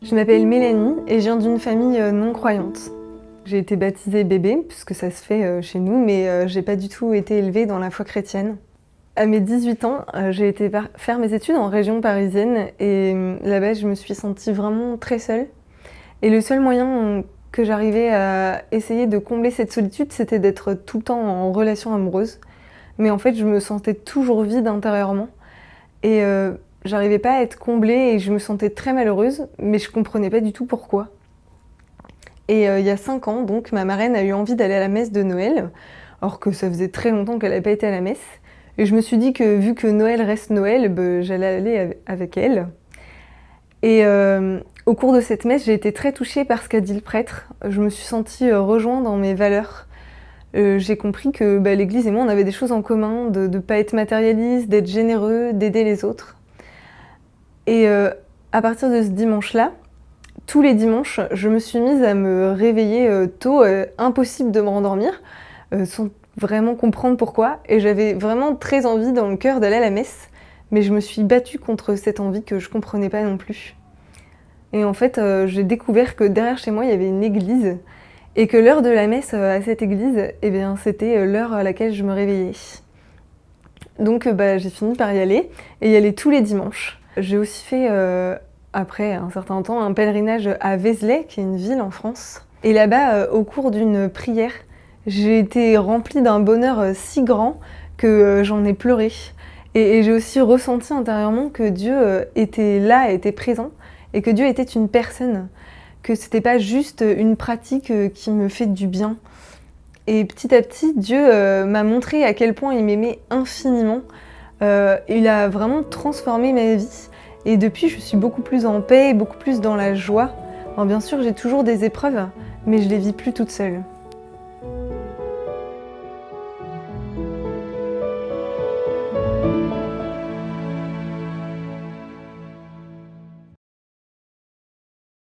Je m'appelle Mélanie et je viens d'une famille non croyante. J'ai été baptisée bébé, puisque ça se fait chez nous, mais j'ai pas du tout été élevée dans la foi chrétienne. À mes 18 ans, j'ai été faire mes études en région parisienne et là-bas, je me suis sentie vraiment très seule. Et le seul moyen que j'arrivais à essayer de combler cette solitude, c'était d'être tout le temps en relation amoureuse. Mais en fait, je me sentais toujours vide intérieurement et j'arrivais pas à être comblée et je me sentais très malheureuse, mais je comprenais pas du tout pourquoi. Et il y a 5 ans, donc, ma marraine a eu envie d'aller à la messe de Noël, alors que ça faisait très longtemps qu'elle n'avait pas été à la messe. Et je me suis dit que vu que Noël reste Noël, j'allais aller avec elle. Et au cours de cette messe, j'ai été très touchée par ce qu'a dit le prêtre. Je me suis sentie rejointe dans mes valeurs. J'ai compris que l'Église et moi, on avait des choses en commun, de ne pas être matérialiste, d'être généreux, d'aider les autres. Et à partir de ce dimanche-là, tous les dimanches, je me suis mise à me réveiller tôt, impossible de me rendormir, sans vraiment comprendre pourquoi. Et j'avais vraiment très envie dans le cœur d'aller à la messe, mais je me suis battue contre cette envie que je comprenais pas non plus. Et en fait, j'ai découvert que derrière chez moi, il y avait une église, et que l'heure de la messe à cette église, eh bien, c'était l'heure à laquelle je me réveillais. Donc j'ai fini par y aller, et y aller tous les dimanches. J'ai aussi fait après un certain temps, un pèlerinage à Vézelay, qui est une ville en France. Et là-bas, au cours d'une prière, j'ai été remplie d'un bonheur si grand que j'en ai pleuré. Et j'ai aussi ressenti intérieurement que Dieu était là, était présent, et que Dieu était une personne, que c'était pas juste une pratique qui me fait du bien. Et petit à petit, Dieu m'a montré à quel point il m'aimait infiniment. Il a vraiment transformé ma vie. Et depuis, je suis beaucoup plus en paix, beaucoup plus dans la joie. Alors bien sûr, j'ai toujours des épreuves, mais je les vis plus toute seule.